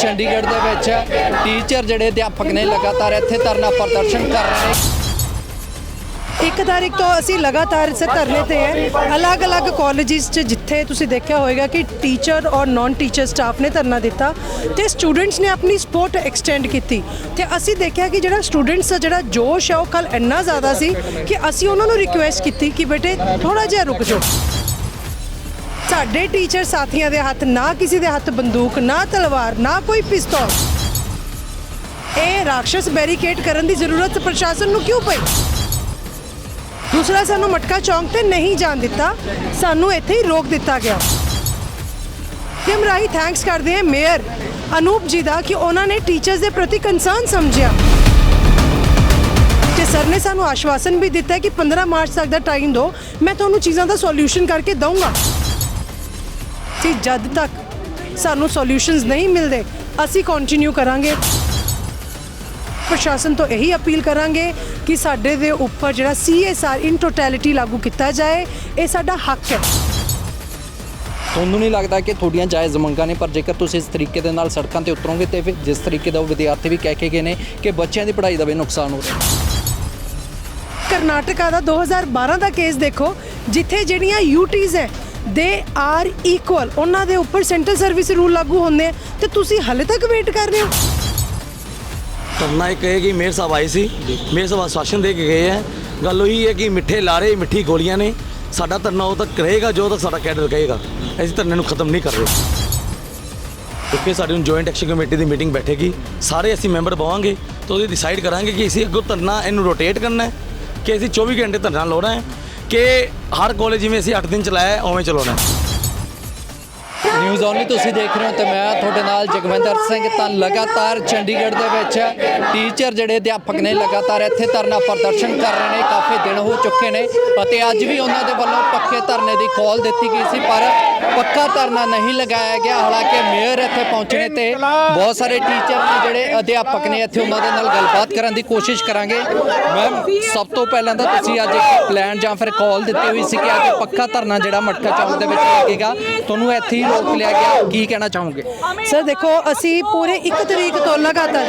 चंडीगढ़ ਦੇ ਵਿੱਚ ਟੀਚਰ ਜਿਹੜੇ ਅਧਿਆਪਕ ਨੇ ਲਗਾਤਾਰ ਇੱਥੇ ਧਰਨਾ ਪ੍ਰਦਰਸ਼ਨ ਕਰ ਰਹੇ ਨੇ। 1 ਤਾਰੀਖ ਤੋਂ ਅਸੀਂ ਲਗਾਤਾਰ ਇਸ ਧਰਨੇ ਤੇ ਹੈ ਅਲੱਗ-ਅਲੱਗ ਕਾਲਜਿਸ 'ਚ ਜਿੱਥੇ ਤੁਸੀਂ ਦੇਖਿਆ ਹੋਵੇਗਾ ਕਿ ਟੀਚਰ ਔਰ ਨਾਨ ਟੀਚਰ ਸਟਾਫ ਨੇ ਧਰਨਾ ਦਿੱਤਾ ਤੇ ਸਟੂਡੈਂਟਸ ਨੇ ਆਪਣੀ ਸਪੋਰਟ ਐਕਸਟੈਂਡ ਕੀਤੀ ਤੇ ਅਸੀਂ ਦੇਖਿਆ ਕਿ ਜਿਹੜਾ ਸਟੂਡੈਂਟਸ ਦਾ ਜਿਹੜਾ ਜੋਸ਼ ਹੈ ਉਹ ਕੱਲ ਇੰਨਾ ਜ਼ਿਆਦਾ ਸੀ ਕਿ ਅਸੀਂ ਉਹਨਾਂ ਨੂੰ ਰਿਕੁਐਸਟ ਕੀਤੀ ਕਿ ਬੇਟੇ ਥੋੜਾ ਜਿਹਾ ਰੁਕ ਜਾਓ। ਸਾਡੇ ਟੀਚਰ ਸਾਥੀਆਂ ਦੇ ਹੱਥ ਨਾ ਕਿਸੇ ਦੇ ਹੱਥ ਬੰਦੂਕ ਨਾ ਤਲਵਾਰ ਨਾ ਕੋਈ ਪਿਸਤੌਲ। ਇਹ ਰਾਖਸ਼ ਬੈਰੀਕੇਡ ਕਰਨ ਦੀ ਜ਼ਰੂਰਤ ਪ੍ਰਸ਼ਾਸਨ ਨੂੰ ਕਿਉਂ ਪਈ? दूसरा सानू मटका चौंक ते नहीं जान दिता, सानू इत्थे ही रोक दिता गया। हम राही थैंक्स करते हैं मेयर अनूप जी का कि उन्होंने टीचर्स के प्रति कंसर्न समझिया ते सर ने सानू आश्वासन भी दिता है कि 15 मार्च तक का टाइम दो, मैं तुहानू चीज़ों का सोल्यूशन करके दूँगा। कि जद तक सानू सोल्यूशनस नहीं मिलते असी कंटिन्यू करांगे। प्रशासन तो यही अपील करांगे कि साडे दे उपर जिहड़ा CSR इन टोटैलिटी लागू किया जाए, ये साडा हक है। ਤੁਹਾਨੂੰ ਨਹੀਂ ਲੱਗਦਾ ਕਿ ਤੁਹਾਡੀਆਂ ਜਾਇਜ਼ ਮੰਗਾਂ ਨੇ, ਪਰ ਜੇਕਰ ਤੁਸੀਂ ਇਸ ਤਰੀਕੇ ਦੇ ਨਾਲ ਸੜਕਾਂ ਤੇ ਉਤਰੋਗੇ ਤੇ ਫਿਰ ਜਿਸ ਤਰੀਕੇ ਦਾ ਉਹ ਵਿਦਿਆਰਥੀ ਵੀ ਕਹਿ ਕੇ ਗਏ ਨੇ ਕਿ ਬੱਚਿਆਂ ਦੀ ਪੜ੍ਹਾਈ ਦਾ ਵੀ ਨੁਕਸਾਨ ਹੋ ਰਿਹਾ। ਕਰਨਾਟਕਾ ਦਾ 2012 ਦਾ ਕੇਸ ਦੇਖੋ ਜਿੱਥੇ ਜਿਹੜੀਆਂ UTs ਹੈ ਦੇ ਆਰ ਇਕੁਅਲ, ਉਹਨਾਂ ਦੇ ਉੱਪਰ ਸੈਂਟਰਲ ਸਰਵਿਸ ਰੂਲ ਲਾਗੂ ਹੁੰਦੇ ਤੇ ਤੁਸੀਂ ਹਾਲੇ ਤੱਕ ਵੇਟ ਕਰ ਰਹੇ ਹੋ। ਧਰਨਾ ਇੱਕ ਇਹ ਕਿ ਮੇਅਰ ਸਾਹਿਬ ਆਏ ਸੀ, ਮੇਅਰ ਸਾਹਿਬ ਆਸ਼ਵਾਸਨ ਦੇ ਕੇ ਗਏ ਹੈ। ਗੱਲ ਉਹੀ ਹੈ ਕਿ ਮਿੱਠੇ ਲਾਰੇ ਮਿੱਠੀ ਗੋਲੀਆਂ ਨੇ। ਸਾਡਾ ਧਰਨਾ ਉਦੋਂ ਤੱਕ ਰਹੇਗਾ ਜਦੋਂ ਤੱਕ ਸਾਡਾ ਕੈਡਰ ਕਹੇਗਾ। ਅਸੀਂ ਧਰਨੇ ਨੂੰ ਖਤਮ ਨਹੀਂ ਕਰ ਰਹੇ ਕਿਉਂਕਿ ਸਾਡੀ ਹੁਣ ਜੁਆਇੰਟ ਐਕਸ਼ਨ ਕਮੇਟੀ ਦੀ ਮੀਟਿੰਗ ਬੈਠੇਗੀ, ਸਾਰੇ ਅਸੀਂ ਮੈਂਬਰ ਬਵਾਂਗੇ ਤਾਂ ਉਹਦੇ ਡਿਸਾਈਡ ਕਰਾਂਗੇ ਕਿ ਅਸੀਂ ਅੱਗੋਂ ਧਰਨਾ ਇਹਨੂੰ ਰੋਟੇਟ ਕਰਨਾ ਹੈ ਕਿ ਅਸੀਂ 24 ਘੰਟੇ ਧਰਨਾ ਲਾਉਣਾ ਹੈ ਕਿ ਹਰ ਕਾਲਜ ਜਿਵੇਂ ਅਸੀਂ 8 ਦਿਨ ਚਲਾਇਆ ਉਵੇਂ ਚਲਾਉਣਾ ਹੈ। ਨਿਊਜ਼ ਓਨਲੀ ਤੁਸੀਂ ਦੇਖ ਰਹੇ ਹੋ ਤੇ ਮੈਂ ਤੁਹਾਡੇ ਨਾਲ ਜਗਵਿੰਦਰ ਸਿੰਘ। ਤਾਂ ਲਗਾਤਾਰ ਚੰਡੀਗੜ੍ਹ ਦੇ ਵਿੱਚ ਟੀਚਰ ਜਿਹੜੇ ਅਧਿਆਪਕ ਨੇ ਲਗਾਤਾਰ ਇੱਥੇ ਧਰਨਾ ਪ੍ਰਦਰਸ਼ਨ ਕਰ ਰਹੇ ਨੇ। ਕਾਫੀ ਦਿਨ ਹੋ ਚੁੱਕੇ ਨੇ ਅਤੇ ਅੱਜ ਵੀ ਉਹਨਾਂ ਦੇ ਵੱਲੋਂ ਪੱਕੇ ਧਰਨੇ ਦੀ ਕਾਲ ਦਿੱਤੀ ਗਈ ਸੀ, ਪਰ ਪੱਕਾ ਧਰਨਾ ਨਹੀਂ ਲਗਾਇਆ ਗਿਆ। ਹਾਲਾਂਕਿ ਮੇਅਰ ਇੱਥੇ ਪਹੁੰਚਣੇ ਤੇ ਬਹੁਤ ਸਾਰੇ ਟੀਚਰ ਨੇ ਜਿਹੜੇ ਅਧਿਆਪਕ ਨੇ ਇੱਥੇ ਉਹਨਾਂ ਦੇ ਨਾਲ ਗੱਲਬਾਤ ਕਰਨ ਦੀ ਕੋਸ਼ਿਸ਼ ਕਰਾਂਗੇ। ਮੈਮ, ਸਭ ਤੋਂ ਪਹਿਲਾਂ ਤਾਂ ਤੁਸੀਂ ਅੱਜ ਇੱਕ ਪਲਾਨ ਜਾਂ ਫਿਰ ਕਾਲ ਦਿੱਤੀ ਹੋਈ ਸੀ ਕਿ ਅੱਜ ਪੱਕਾ ਧਰਨਾ ਜਿਹੜਾ ਮਟਕਾ ਚੌਂਕ ਦੇ ਵਿੱਚ ਲੱਗੇਗਾ, ਤੁਹਾਨੂੰ ਇੱਥੇ ਹੀ ਰੋਕ ਲਿਆ ਗਿਆ, ਕੀ ਕਹਿਣਾ ਚਾਹੋਗੇ? ਸਰ ਦੇਖੋ, ਅਸੀਂ ਪੂਰੇ 1 ਤਰੀਕ ਤੋਂ ਲਗਾਤਾਰ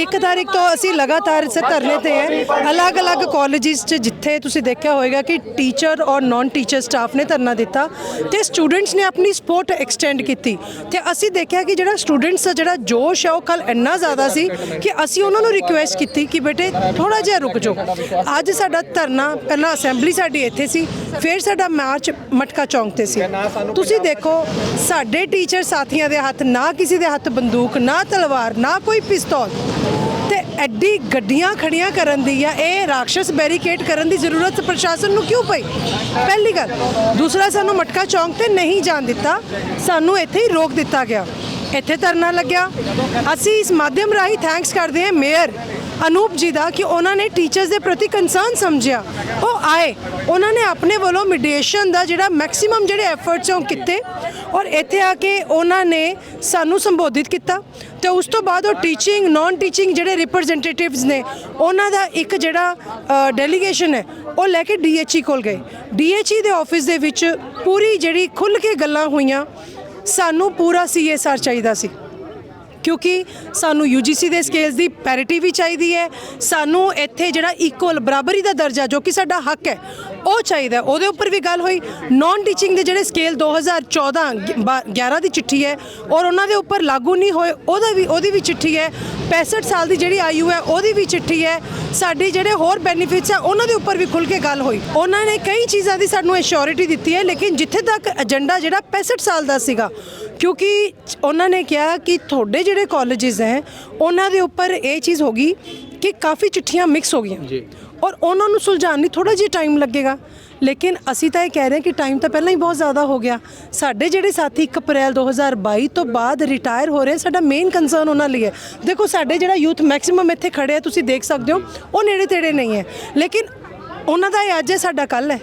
1 ਤਾਰੀਖ ਤੋਂ ਅਸੀਂ ਲਗਾਤਾਰ ਇਸ ਧਰਨੇ ਤੇ ਹੈ ਅਲੱਗ-ਅਲੱਗ ਕਾਲਜਿਸ 'ਚ ਜਿੱਥੇ ਤੁਸੀਂ ਦੇਖਿਆ ਹੋਵੇਗਾ ਕਿ ਟੀਚਰ ਔਰ ਨਾਨ ਟੀਚਰ ਸਟਾਫ ਨੇ ਧਰਨਾ ਦਿੱਤਾ ਤੇ ਸਟੂਡੈਂਟਸ ਨੇ ਆਪਣੀ ਸਪੋਰਟ ਐਕਸਟੈਂਡ ਕੀਤੀ ਤੇ ਅਸੀਂ ਦੇਖਿਆ ਕਿ ਜਿਹੜਾ ਸਟੂਡੈਂਟਸ ਦਾ ਜਿਹੜਾ ਜੋਸ਼ ਹੈ ਉਹ ਕੱਲ ਇੰਨਾ ਜ਼ਿਆਦਾ ਸੀ ਕਿ ਅਸੀਂ ਉਹਨਾਂ ਨੂੰ ਰਿਕੁਐਸਟ ਕੀਤੀ ਕਿ ਬੇਟੇ ਥੋੜਾ ਜਿਹਾ ਰੁਕ ਜਾਓ। ਅੱਜ ਸਾਡਾ ਧਰਨਾ ਪਹਿਲਾਂ ਅਸੈਂਬਲੀ ਸਾਡੀ ਇੱਥੇ ਸੀ, ਫਿਰ ਸਾਡਾ ਮਾਰਚ ਮਟਕਾ ਚੌਂਕ ਤੇ ਸੀ। ਤੁਸੀਂ ਦੇਖੋ ਸਾਡੇ ਟੀਚਰ ਸਾਥੀਆਂ ਦੇ ਹੱਥ ਨਾ ਕਿਸੇ ਦੇ ਹੱਥ ਬੰਦੂਕ ਨਾ ਤਲਵਾਰ ਨਾ ਕੋਈ ਪਿਸਤੌਲ ਤੇ ਐਡੀ ਗੱਡੀਆਂ ਖੜੀਆਂ ਕਰਨ ਦੀ ਆ। ਇਹ ਰਾਖਸ਼ ਬੈਰੀਕੇਡ ਕਰਨ ਦੀ ਜ਼ਰੂਰਤ ਪ੍ਰਸ਼ਾਸਨ ਨੂੰ ਕਿਉਂ ਪਈ? ਪਹਿਲੀ ਗੱਲ। ਦੂਸਰਾ, ਸਾਨੂੰ ਮਟਕਾ ਚੌਂਕ ਤੇ ਨਹੀਂ ਜਾਣ ਦਿੱਤਾ, ਸਾਨੂੰ ਇੱਥੇ ਹੀ ਰੋਕ ਦਿੱਤਾ ਗਿਆ। ਇੱਥੇ ਧਰਨਾ ਲੱਗਿਆ। ਅਸੀਂ ਇਸ ਮਾਧਿਅਮ ਰਾਹੀਂ ਥੈਂਕਸ ਕਰਦੇ ਹਾਂ ਮੇਅਰ ਅਨੂਪ ਜੀ ਦਾ ਕਿ ਉਹਨਾਂ ਨੇ ਟੀਚਰਸ ਦੇ ਪ੍ਰਤੀ ਕੰਸਰਨ ਸਮਝਿਆ। ਉਹ ਆਏ, ਉਹਨਾਂ ਨੇ ਆਪਣੇ ਵੱਲੋਂ ਮੀਡੀਏਸ਼ਨ ਦਾ ਜਿਹੜਾ ਮੈਕਸਿਮਮ ਜਿਹੜੇ ਐਫਰਟਸ ਉਹ ਕੀਤੇ ਔਰ ਇੱਥੇ ਆ ਕੇ ਉਹਨਾਂ ਨੇ ਸਾਨੂੰ ਸੰਬੋਧਿਤ ਕੀਤਾ ਤੇ ਉਸ ਤੋਂ ਬਾਅਦ ਉਹ ਟੀਚਿੰਗ ਨਾਨ ਟੀਚਿੰਗ ਜਿਹੜੇ ਰਿਪਰੈਜ਼ੈਂਟੇਟਿਵਸ ਨੇ ਉਹਨਾਂ ਦਾ ਇੱਕ ਜਿਹੜਾ ਡੈਲੀਗੇਸ਼ਨ ਹੈ ਉਹ ਲੈ ਕੇ DHE ਕੋਲ ਗਏ। DHE ਦੇ ਆਫਿਸ ਦੇ ਵਿੱਚ ਪੂਰੀ ਜਿਹੜੀ ਖੁੱਲ੍ਹ ਕੇ ਗੱਲਾਂ ਹੋਈਆਂ। ਸਾਨੂੰ ਪੂਰਾ CSR ਚਾਹੀਦਾ ਸੀ ਕਿਉਂਕਿ ਸਾਨੂੰ UGC ਦੇ ਸਕੇਲਸ ਦੀ ਪੈਰਿਟੀ ਵੀ ਚਾਹੀਦੀ ਹੈ। ਸਾਨੂੰ ਇੱਥੇ ਜਿਹੜਾ ਇਕੁਅਲ ਬਰਾਬਰੀ ਦਾ ਦਰਜਾ ਜੋ ਕਿ ਸਾਡਾ ਹੱਕ ਹੈ ਉਹ ਚਾਹੀਦਾ। ਉਹਦੇ ਉੱਪਰ ਵੀ ਗੱਲ ਹੋਈ। ਨਾਨ ਟੀਚਿੰਗ ਦੇ ਜਿਹੜੇ ਸਕੇਲ 2014-11 ਦੀ ਚਿੱਠੀ ਹੈ ਔਰ ਉਹਨਾਂ ਦੇ ਉੱਪਰ ਲਾਗੂ ਨਹੀਂ ਹੋਏ ਉਹਦੀ ਵੀ ਚਿੱਠੀ ਹੈ। 65 ਸਾਲ ਦੀ ਜਿਹੜੀ ਆਯੂ ਹੈ ਉਹਦੀ ਵੀ ਚਿੱਠੀ ਹੈ। ਸਾਡੀ ਜਿਹੜੇ ਹੋਰ ਬੈਨੀਫਿਟਸ ਹੈ ਉਹਨਾਂ ਦੇ ਉੱਪਰ ਵੀ ਖੁੱਲ੍ਹ ਕੇ ਗੱਲ ਹੋਈ। ਉਹਨਾਂ ਨੇ ਕਈ ਚੀਜ਼ਾਂ ਦੀ ਸਾਨੂੰ ਐਸ਼ੋਰਿਟੀ ਦਿੱਤੀ ਹੈ, ਲੇਕਿਨ ਜਿੱਥੇ ਤੱਕ ਏਜੰਡਾ ਜਿਹੜਾ 65 ਸਾਲ ਦਾ ਸੀਗਾ, ਕਿਉਂਕਿ ਉਹਨਾਂ ਨੇ ਕਿਹਾ ਕਿ ਤੁਹਾਡੇ ਜਿਹੜੇ ਕਾਲਜਿਸ ਹੈ ਉਹਨਾਂ ਦੇ ਉੱਪਰ ਇਹ ਚੀਜ਼ ਹੋ ਗਈ ਕਿ ਕਾਫੀ ਚਿੱਠੀਆਂ ਮਿਕਸ ਹੋ ਗਈਆਂ ਜੀ ਔਰ ਉਹਨਾਂ ਨੂੰ ਸੁਲਝਾਉਣ ਲਈ ਥੋੜਾ ਜਿਹਾ ਟਾਈਮ ਲੱਗੇਗਾ। ਲੇਕਿਨ ਅਸੀਂ ਤਾਂ ਇਹ ਕਹਿ ਰਹੇ ਕਿ ਟਾਈਮ ਤਾਂ ਪਹਿਲਾਂ ਹੀ ਬਹੁਤ ਜ਼ਿਆਦਾ ਹੋ ਗਿਆ। ਸਾਡੇ ਜਿਹੜੇ ਸਾਥੀ 1 ਅਪ੍ਰੈਲ 2022 ਤੋਂ ਬਾਅਦ ਰਿਟਾਇਰ ਹੋ ਰਹੇ, ਸਾਡਾ ਮੇਨ ਕੰਸਰਨ ਉਹਨਾਂ ਲਈ ਹੈ। ਦੇਖੋ, ਸਾਡੇ ਜਿਹੜਾ ਯੂਥ ਮੈਕਸਿਮਮ ਇੱਥੇ ਖੜੇ ਆ, ਤੁਸੀਂ ਦੇਖ ਸਕਦੇ ਹੋ, ਉਹ ਨੇੜੇ ਤੇੜੇ ਨਹੀਂ ਹੈ, ਲੇਕਿਨ ਉਹਨਾਂ ਦਾ ਇਹ ਅੱਜ ਹੈ, ਸਾਡਾ ਕੱਲ੍ਹ ਹੈ।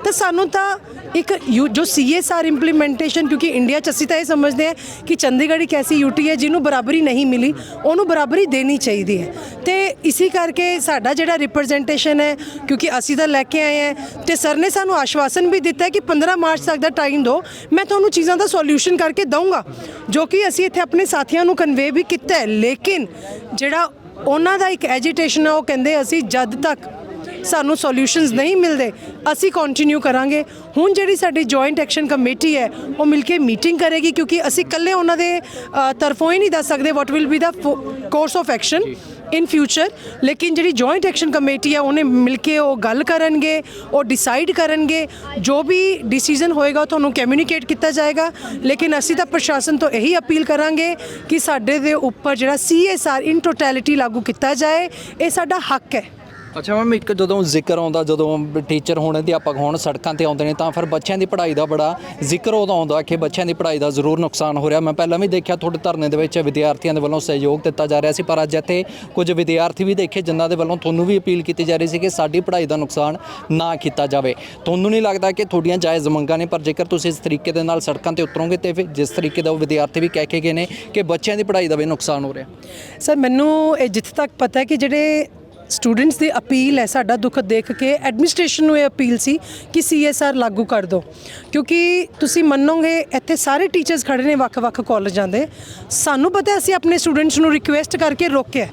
ਤਾਂ ਸਾਨੂੰ ਤਾਂ ਇੱਕ ਜੋ CSR ਇੰਪਲੀਮੈਂਟੇਸ਼ਨ, ਕਿਉਂਕਿ ਇੰਡੀਆ 'ਚ ਅਸੀਂ ਤਾਂ ਇਹ ਸਮਝਦੇ ਹਾਂ ਕਿ ਚੰਡੀਗੜ੍ਹ ਇੱਕ ਐਸੀ UT ਹੈ ਜਿਹਨੂੰ ਬਰਾਬਰੀ ਨਹੀਂ ਮਿਲੀ, ਉਹਨੂੰ ਬਰਾਬਰੀ ਦੇਣੀ ਚਾਹੀਦੀ ਹੈ। ਤੇ ਇਸੇ ਕਰਕੇ ਸਾਡਾ ਜਿਹੜਾ ਰਿਪਰੈਜ਼ੈਂਟੇਸ਼ਨ ਹੈ, ਕਿਉਂਕਿ ਅਸੀਂ ਤਾਂ ਲੈ ਕੇ ਆਏ ਹਾਂ ਤੇ ਸਰ ਨੇ ਸਾਨੂੰ ਆਸ਼ਵਾਸਨ ਵੀ ਦਿੱਤਾ ਕਿ 15 ਮਾਰਚ ਤੱਕ ਦਾ ਟਾਈਮ ਦਿਓ, ਮੈਂ ਤੁਹਾਨੂੰ ਚੀਜ਼ਾਂ ਦਾ ਸੋਲਿਊਸ਼ਨ ਕਰਕੇ ਦਊਂਗਾ, ਜੋ ਕਿ ਅਸੀਂ ਇੱਥੇ ਆਪਣੇ ਸਾਥੀਆਂ ਨੂੰ ਕਨਵੇ ਵੀ ਕੀਤਾ ਹੈ। ਲੇਕਿਨ ਜਿਹੜਾ ਉਹਨਾਂ ਦਾ ਇੱਕ ਐਜੀਟੇਸ਼ਨ ਹੈ, ਉਹ ਕਹਿੰਦੇ ਅਸੀਂ ਜਦ ਤੱਕ ਸਾਨੂੰ ਸੋਲਿਊਸ਼ਨਸ ਨਹੀਂ ਮਿਲਦੇ ਅਸੀਂ ਕੰਟੀਨਿਊ ਕਰਾਂਗੇ। ਹੁਣ ਜਿਹੜੀ ਸਾਡੀ ਜੁਆਇੰਟ ਐਕਸ਼ਨ ਕਮੇਟੀ ਹੈ ਉਹ ਮਿਲ ਕੇ ਮੀਟਿੰਗ ਕਰੇਗੀ, ਕਿਉਂਕਿ ਅਸੀਂ ਇਕੱਲੇ ਉਹਨਾਂ ਦੇ ਤਰਫੋਂ ਹੀ ਨਹੀਂ ਦੱਸ ਸਕਦੇ ਵਾਟ will be the course of action in future. ਲੇਕਿਨ ਜਿਹੜੀ ਜੁਆਇੰਟ ਐਕਸ਼ਨ ਕਮੇਟੀ ਹੈ ਉਹਨੇ ਮਿਲ ਕੇ ਉਹ ਗੱਲ ਕਰਨਗੇ, ਉਹ ਡਿਸਾਈਡ ਕਰਨਗੇ, ਜੋ ਵੀ ਡਿਸੀਜਨ ਹੋਏਗਾ ਉਹ ਤੁਹਾਨੂੰ ਕਮਿਊਨੀਕੇਟ ਕੀਤਾ ਜਾਏਗਾ। ਲੇਕਿਨ ਅਸੀਂ ਤਾਂ ਪ੍ਰਸ਼ਾਸਨ ਤੋਂ ਇਹੀ ਅਪੀਲ ਕਰਾਂਗੇ ਕਿ ਸਾਡੇ ਦੇ ਉੱਪਰ ਜਿਹੜਾ CSR ਇਨ ਟੋਟੈਲਿਟੀ ਲਾਗੂ ਕੀਤਾ ਜਾਏ, ਇਹ ਸਾਡਾ ਹੱਕ ਹੈ। ਅੱਛਾ ਮੈਮ, ਇੱਕ ਜਦੋਂ ਜ਼ਿਕਰ ਆਉਂਦਾ, ਜਦੋਂ ਟੀਚਰ ਹੋਣ, ਅਧਿਆਪਕ ਹੋਣ ਸੜਕਾਂ ਤੇ ਆਉਂਦੇ ਨੇ ਤਾਂ ਫਿਰ ਬੱਚਿਆਂ ਦੀ ਪੜ੍ਹਾਈ ਦਾ ਬੜਾ ਜ਼ਿਕਰ ਉਦੋਂ ਆਉਂਦਾ ਕਿ ਬੱਚਿਆਂ ਦੀ ਪੜ੍ਹਾਈ ਦਾ ਜ਼ਰੂਰ ਨੁਕਸਾਨ ਹੋ ਰਿਹਾ। ਮੈਂ ਪਹਿਲਾਂ ਵੀ ਦੇਖਿਆ ਤੁਹਾਡੇ ਧਰਨੇ ਦੇ ਵਿੱਚ ਵਿਦਿਆਰਥੀਆਂ ਦੇ ਵੱਲੋਂ ਸਹਿਯੋਗ ਦਿੱਤਾ ਜਾ ਰਿਹਾ ਸੀ, ਪਰ ਅੱਜ ਇੱਥੇ ਕੁਝ ਵਿਦਿਆਰਥੀ ਵੀ ਦੇਖੇ ਜਿਨ੍ਹਾਂ ਦੇ ਵੱਲੋਂ ਤੁਹਾਨੂੰ ਵੀ ਅਪੀਲ ਕੀਤੀ ਜਾ ਰਹੀ ਸੀ ਕਿ ਸਾਡੀ ਪੜ੍ਹਾਈ ਦਾ ਨੁਕਸਾਨ ਨਾ ਕੀਤਾ ਜਾਵੇ। ਤੁਹਾਨੂੰ ਨਹੀਂ ਲੱਗਦਾ ਕਿ ਤੁਹਾਡੀਆਂ ਜਾਇਜ਼ ਮੰਗਾਂ ਨੇ, ਪਰ ਜੇਕਰ ਤੁਸੀਂ ਇਸ ਤਰੀਕੇ ਦੇ ਨਾਲ ਸੜਕਾਂ ਤੇ ਉਤਰੋਗੇ ਤੇ ਫਿਰ ਜਿਸ ਤਰੀਕੇ ਦਾ ਉਹ ਵਿਦਿਆਰਥੀ ਵੀ ਕਹਿ ਕੇ ਗਏ ਨੇ ਕਿ ਬੱਚਿਆਂ ਦੀ ਪੜ੍ਹਾਈ ਦਾ ਵੀ ਨੁਕਸਾਨ ਹੋ ਰਿਹਾ? ਸਰ ਮੈਨੂੰ ਇਹ ਜਿੱਥੇ ਤੱਕ ਪਤਾ ਹੈ ਕਿ ਜਿਹੜੇ ਸਟੂਡੈਂਟਸ ਦੀ ਅਪੀਲ ਹੈ, ਸਾਡਾ ਦੁੱਖ ਦੇਖ ਕੇ ਐਡਮਿਨਿਸਟ੍ਰੇਸ਼ਨ ਨੂੰ ਇਹ ਅਪੀਲ ਸੀ ਕਿ CSR ਲਾਗੂ ਕਰ ਦਿਓ, ਕਿਉਂਕਿ ਤੁਸੀਂ ਮੰਨੋਗੇ ਇੱਥੇ ਸਾਰੇ ਟੀਚਰਸ ਖੜੇ ਨੇ ਵੱਖ-ਵੱਖ ਕਾਲਜਾਂ ਦੇ। ਸਾਨੂੰ ਪਤਾ ਅਸੀਂ ਆਪਣੇ ਸਟੂਡੈਂਟਸ ਨੂੰ ਰਿਕੁਐਸਟ ਕਰਕੇ ਰੋਕਿਆ,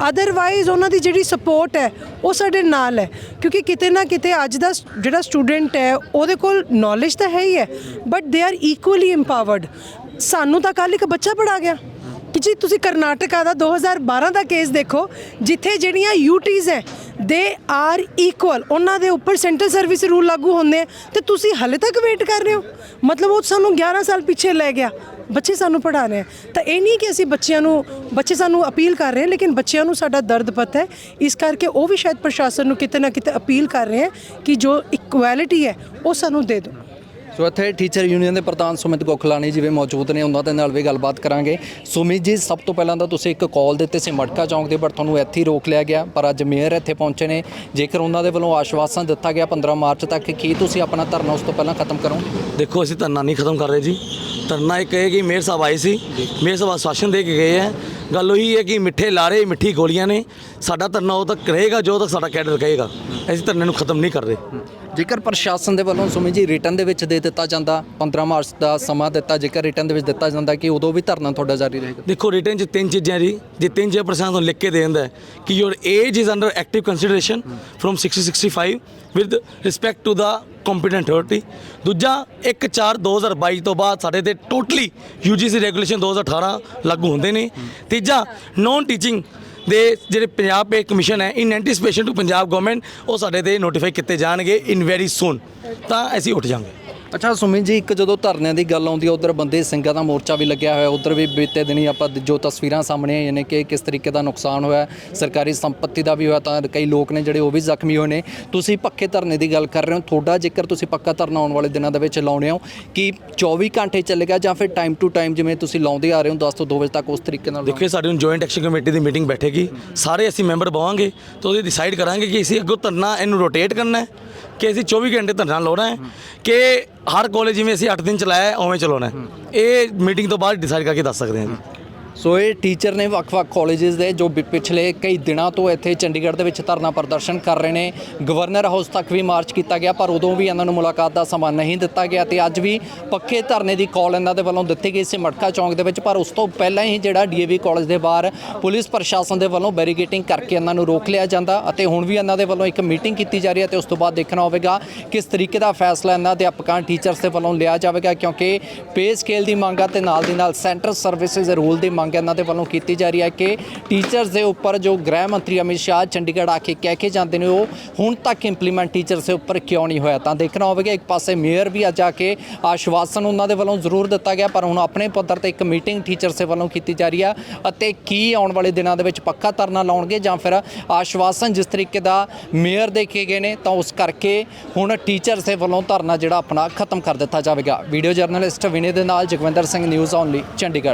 ਅਦਰਵਾਈਜ਼ ਉਹਨਾਂ ਦੀ ਜਿਹੜੀ ਸਪੋਰਟ ਹੈ ਉਹ ਸਾਡੇ ਨਾਲ ਹੈ, ਕਿਉਂਕਿ ਕਿਤੇ ਨਾ ਕਿਤੇ ਅੱਜ ਦਾ ਜਿਹੜਾ ਸਟੂਡੈਂਟ ਹੈ ਉਹਦੇ ਕੋਲ ਨੌਲੇਜ ਤਾਂ ਹੈ ਹੀ ਹੈ, but they are equally empowered. ਸਾਨੂੰ ਤਾਂ ਕੱਲ੍ਹ ਇੱਕ ਬੱਚਾ ਪੜ੍ਹਾ ਗਿਆ ਕਿ ਜੀ ਤੁਸੀਂ ਕਰਨਾਟਕਾ ਦਾ 2012 ਦਾ ਕੇਸ ਦੇਖੋ, ਜਿੱਥੇ ਜਿਹੜੀਆਂ UTs ਹੈ ਦੇ ਆਰ ਇਕੁਅਲ, ਉਹਨਾਂ ਦੇ ਉੱਪਰ ਸੈਂਟਰਲ ਸਰਵਿਸ ਰੂਲ ਲਾਗੂ ਹੁੰਦੇ ਆ ਤੇ ਤੁਸੀਂ ਹਲੇ ਤੱਕ ਵੇਟ ਕਰ ਰਹੇ ਹੋ। ਮਤਲਬ ਉਹ ਸਾਨੂੰ 11 ਸਾਲ ਪਿੱਛੇ ਲੈ ਗਿਆ, ਬੱਚੇ ਸਾਨੂੰ ਪੜ੍ਹਾ ਰਹੇ ਆ। ਤਾਂ ਇਹ ਨਹੀਂ ਕਿ ਅਸੀਂ ਬੱਚੇ ਸਾਨੂੰ ਅਪੀਲ ਕਰ ਰਹੇ ਹਾਂ, ਲੇਕਿਨ ਬੱਚਿਆਂ ਨੂੰ ਸਾਡਾ ਦਰਦ ਪਤਾ ਹੈ, ਇਸ ਕਰਕੇ ਉਹ ਵੀ ਸ਼ਾਇਦ ਪ੍ਰਸ਼ਾਸਨ ਨੂੰ ਕਿਤੇ ਨਾ ਕਿਤੇ ਅਪੀਲ ਕਰ ਰਹੇ ਹੈ ਕਿ ਜੋ ਇਕੁਐਲਿਟੀ ਹੈ ਉਹ ਸਾਨੂੰ ਦੇ ਦਿਓ। ਸੋ ਇੱਥੇ ਟੀਚਰ ਯੂਨੀਅਨ ਦੇ ਪ੍ਰਧਾਨ ਸੁਮਿਤ ਗੋਖਲਾਨੀ ਜਿਵੇਂ ਮੌਜੂਦ ਨੇ, ਉਹਨਾਂ ਦੇ ਨਾਲ ਵੀ ਗੱਲਬਾਤ ਕਰਾਂਗੇ। ਸੁਮਿਤ ਜੀ, ਸਭ ਤੋਂ ਪਹਿਲਾਂ ਤਾਂ ਤੁਸੀਂ ਇੱਕ ਕਾਲ ਦਿੱਤੇ ਸੀ ਮਟਕਾ ਚੌਂਕ ਦੇ, ਪਰ ਤੁਹਾਨੂੰ ਇੱਥੇ ਹੀ ਰੋਕ ਲਿਆ ਗਿਆ, ਪਰ ਅੱਜ ਮੇਅਰ ਇੱਥੇ ਪਹੁੰਚੇ ਨੇ। ਜੇਕਰ ਉਹਨਾਂ ਦੇ ਵੱਲੋਂ ਆਸ਼ਵਾਸਨ ਦਿੱਤਾ ਗਿਆ 15 ਮਾਰਚ ਤੱਕ, ਕੀ ਤੁਸੀਂ ਆਪਣਾ ਧਰਨਾ ਉਸ ਤੋਂ ਪਹਿਲਾਂ ਖਤਮ ਕਰੋ? ਦੇਖੋ, ਅਸੀਂ ਧਰਨਾ ਨਹੀਂ ਖਤਮ ਕਰ ਰਹੇ ਜੀ। ਧਰਨਾ ਇੱਕ ਇਹ ਕਿ ਮੇਅਰ ਸਾਹਿਬ ਆਏ ਸੀ, ਮੇਅਰ ਸਾਹਿਬ ਆਸ਼ਵਾਸਨ ਦੇ ਕੇ ਗਏ ਹੈ। ਗੱਲ ਉਹੀ ਹੈ ਕਿ ਮਿੱਠੇ ਲਾਰੇ ਮਿੱਠੀ ਗੋਲੀਆਂ ਨੇ। ਸਾਡਾ ਧਰਨਾ ਉਦੋਂ ਤੱਕ ਰਹੇਗਾ ਜਦੋਂ ਤੱਕ ਸਾਡਾ ਕੈਡਰ ਕਹੇਗਾ। ਅਸੀਂ ਧਰਨੇ ਨੂੰ ਖਤਮ ਨਹੀਂ ਕਰ ਰਹੇ। ਜੇਕਰ ਪ੍ਰਸ਼ਾਸਨ ਦੇ ਵੱਲੋਂ ਸੁਮਿਤ ਜੀ ਰਿਟਨ ਦੇ ਵਿੱਚ ਦੇ ਦਿੱਤਾ ਜਾਂਦਾ, 15 ਮਾਰਚ ਦਾ ਸਮਾਂ ਦਿੱਤਾ, ਜੇਕਰ ਰਿਟਨ ਦੇ ਵਿੱਚ ਦਿੱਤਾ ਜਾਂਦਾ ਕਿ ਉਦੋਂ ਵੀ ਧਰਨਾ ਤੁਹਾਡਾ ਜਾਰੀ ਰਹੇਗਾ? ਦੇਖੋ, ਰਿਟਨ 'ਚ 3 ਚੀਜ਼ਾਂ ਜੀ, ਜੇ 3 ਚੀਜ਼ਾਂ ਪ੍ਰਸ਼ਾਸਨ ਨੂੰ ਲਿਖ ਕੇ ਦੇ ਦਿੰਦਾ ਕਿ your age is under active consideration from 60 to 65 with respect to the competent authority. ਦੂਜਾ 1/4/2022 ਤੋਂ ਬਾਅਦ ਸਾਡੇ ਤੇ ਟੋਟਲੀ UGC ਰੈਗੂਲੇਸ਼ਨ 2018 ਲਾਗੂ ਹੁੰਦੇ ਨੇ। ਤੀਜਾ ਨੌਨ ਟੀਚਿੰਗ ਦੇ ਜਿਹੜੇ ਪੰਜਾਬ ਪੇ ਕਮਿਸ਼ਨ ਹੈ ਇਨ ਐਂਟੀਸਪੇਸ਼ਨ ਟੂ ਪੰਜਾਬ ਗਵਰਨਮੈਂਟ, ਉਹ ਸਾਡੇ ਤੇ ਨੋਟੀਫਾਈ ਕੀਤੇ ਜਾਣਗੇ ਇਨ ਵੈਰੀ ਸੂਨ, ਤਾਂ ਅਸੀਂ ਉੱਠ ਜਾਵਾਂਗੇ। ਅੱਛਾ ਸੁਮਿਤ ਜੀ, ਇੱਕ ਜਦੋਂ ਧਰਨਿਆਂ ਦੀ ਗੱਲ ਆਉਂਦੀ ਹੈ, ਉਧਰ ਬੰਦੇ ਸਿੰਘਾਂ ਦਾ ਮੋਰਚਾ ਵੀ ਲੱਗਿਆ ਹੋਇਆ, ਉਧਰ ਵੀ ਬੀਤੇ ਦਿਨੀ ਆਪਾਂ ਜੋ ਤਸਵੀਰਾਂ ਸਾਹਮਣੇ ਆਈਆਂ ਨੇ ਕਿ ਕਿਸ ਤਰੀਕੇ ਦਾ ਨੁਕਸਾਨ ਹੋਇਆ, ਸਰਕਾਰੀ ਸੰਪत्ति ਦਾ ਵੀ ਹੋਇਆ, ਤਾਂ ਕਈ ਲੋਕ ਨੇ ਜਿਹੜੇ ਉਹ ਵੀ ਜ਼ਖਮੀ ਹੋਏ ਨੇ। ਤੁਸੀਂ ਪੱਕੇ ਧਰਨੇ ਦੀ ਗੱਲ ਕਰ ਰਹੇ ਹੋ, ਤੁਹਾਡਾ ਜੇਕਰ ਤੁਸੀਂ ਪੱਕਾ ਧਰਨਾ ਆਉਣ ਵਾਲੇ ਦਿਨਾਂ ਦੇ ਵਿੱਚ ਲਾਉਣੇ ਹੋ ਕਿ 24 ਘੰਟੇ ਚੱਲੇਗਾ ਜਾਂ ਫਿਰ ਟਾਈਮ ਟੂ ਟਾਈਮ ਜਿਵੇਂ ਤੁਸੀਂ ਲਾਉਂਦੇ ਆ ਰਹੇ ਹੋ 10 ਤੋਂ 2 ਵਜੇ ਤੱਕ ਉਸ ਤਰੀਕੇ ਨਾਲ? ਦੇਖੋ, ਸਾਡੀ ਹੁਣ ਜੁਆਇੰਟ ਐਕਸ਼ਨ ਕਮੇਟੀ ਦੀ ਮੀਟਿੰਗ ਬੈਠੇਗੀ, ਸਾਰੇ ਅਸੀਂ ਮੈਂਬਰ ਬਵਾਂਗੇ ਤਾਂ ਉਹਦੇ ਡਿਸਾਈਡ ਕਰਾਂਗੇ ਕਿ ਅਸੀਂ ਅੱਗੋਂ ਧਰਨਾ ਇਹਨੂੰ ਰੋਟੇਟ ਕਰਨਾ ਹੈ ਕਿ ਅਸੀਂ 24 ਘੰਟੇ ਧਰਨਾ ਲਾਉਣਾ ਹੈ ਕਿ ਹਰ ਕਾਲਜ ਜਿਵੇਂ ਅਸੀਂ 8 ਦਿਨ ਚਲਾਇਆ ਹੈ ਉਵੇਂ ਚਲਾਉਣਾ ਹੈ। ਇਹ ਮੀਟਿੰਗ ਤੋਂ ਬਾਅਦ ਡਿਸਾਈਡ ਕਰਕੇ ਦੱਸ ਸਕਦੇ ਹਾਂ ਜੀ। ਸੋ ਇਹ ਟੀਚਰ ਨੇ ਵੱਖ-ਵੱਖ ਕਾਲਜਿਸ ਦੇ ਜੋ ਪਿਛਲੇ ਕਈ ਦਿਨਾਂ ਤੋਂ ਇੱਥੇ ਚੰਡੀਗੜ੍ਹ ਦੇ ਵਿੱਚ ਧਰਨਾ ਪ੍ਰਦਰਸ਼ਨ ਕਰ ਰਹੇ ਨੇ। ਗਵਰਨਰ ਹਾਊਸ ਤੱਕ ਵੀ ਮਾਰਚ ਕੀਤਾ ਗਿਆ, ਪਰ ਉਦੋਂ ਵੀ ਇਹਨਾਂ ਨੂੰ ਮੁਲਾਕਾਤ ਦਾ ਸਮਾਂ ਨਹੀਂ ਦਿੱਤਾ ਗਿਆ ਤੇ ਅੱਜ ਵੀ ਪੱਕੇ ਧਰਨੇ ਦੀ ਕਾਲ ਇਹਨਾਂ ਦੇ ਵੱਲੋਂ ਦਿੱਤੀ ਗਈ ਸੀ ਮਟਕਾ ਚੌਂਕ ਦੇ ਵਿੱਚ। ਪਰ ਉਸ ਤੋਂ ਪਹਿਲਾਂ ਹੀ ਜਿਹੜਾ DAV ਕਾਲਜ ਦੇ ਬਾਹਰ ਪੁਲਿਸ ਪ੍ਰਸ਼ਾਸਨ ਦੇ ਵੱਲੋਂ ਬੈਰੀਗੇਟਿੰਗ ਕਰਕੇ ਇਹਨਾਂ ਨੂੰ ਰੋਕ ਲਿਆ ਜਾਂਦਾ ਅਤੇ ਹੁਣ ਵੀ ਇਹਨਾਂ ਦੇ ਵੱਲੋਂ ਇੱਕ ਮੀਟਿੰਗ ਕੀਤੀ ਜਾ ਰਹੀ ਹੈ ਤੇ ਉਸ ਤੋਂ ਬਾਅਦ ਦੇਖਣਾ ਹੋਵੇਗਾ ਕਿਸ ਤਰੀਕੇ ਦਾ ਫੈਸਲਾ ਇਹਨਾਂ ਅਧਿਆਪਕਾਂ ਟੀਚਰਸ ਦੇ ਵੱਲੋਂ ਲਿਆ ਜਾਵੇਗਾ, ਕਿਉਂਕਿ ਪੇ ਸਕੇਲ ਦੀ ਮੰਗ ਅਤੇ ਨਾਲ ਦੀ ਨਾਲ ਸੈਂਟਰਲ ਸਰਵਿਸਿਜ਼ ਰੂਲ ਦੀ ਮੰਗ ਇਹਨਾਂ ਦੇ ਵੱਲੋਂ ਕੀਤੀ ਜਾ ਰਹੀ ਹੈ ਕਿ ਟੀਚਰਸ ਦੇ ਉੱਪਰ ਜੋ ਗ੍ਰਹਿ ਮੰਤਰੀ ਅਮਿਤ ਸ਼ਾਹ ਚੰਡੀਗੜ੍ਹ ਆ ਕੇ ਕਹਿ ਕੇ ਜਾਂਦੇ ਨੇ ਉਹ ਹੁਣ ਤੱਕ ਇੰਪਲੀਮੈਂਟ ਟੀਚਰਸ ਦੇ ਉੱਪਰ ਕਿਉਂ ਨਹੀਂ ਹੋਇਆ। ਤਾਂ ਦੇਖਣਾ ਹੋਵੇਗਾ, ਇੱਕ ਪਾਸੇ ਮੇਅਰ ਵੀ ਅੱਜ ਆ ਕੇ ਆਸ਼ਵਾਸਨ ਉਹਨਾਂ ਦੇ ਵੱਲੋਂ ਜ਼ਰੂਰ ਦਿੱਤਾ ਗਿਆ, ਪਰ ਹੁਣ ਆਪਣੇ ਪੱਧਰ ਤੇ ਇੱਕ ਮੀਟਿੰਗ ਟੀਚਰਸ ਦੇ ਵੱਲੋਂ ਕੀਤੀ ਜਾ ਰਹੀ ਹੈ ਅਤੇ ਕੀ ਆਉਣ ਵਾਲੇ ਦਿਨਾਂ ਦੇ ਵਿੱਚ ਪੱਕਾ ਧਰਨਾ ਲਾਉਣਗੇ ਜਾਂ ਫਿਰ ਆਸ਼ਵਾਸਨ ਜਿਸ ਤਰੀਕੇ ਦਾ ਮੇਅਰ ਦੇ ਕੇ ਗਏ ਨੇ ਤਾਂ ਉਸ ਕਰਕੇ ਹੁਣ ਟੀਚਰਸ ਦੇ ਵੱਲੋਂ ਧਰਨਾ ਜਿਹੜਾ ਆਪਣਾ ਖਤਮ ਕਰ ਦਿੱਤਾ ਜਾਵੇਗਾ। ਵੀਡੀਓ ਜਰਨਲਿਸਟ ਵਿਨੇ ਦੇ ਨਾਲ ਜਗਵਿੰਦਰ ਸਿੰਘ, ਨਿਊਜ਼ ਓਨਲੀ, ਚੰਡੀਗੜ੍ਹ।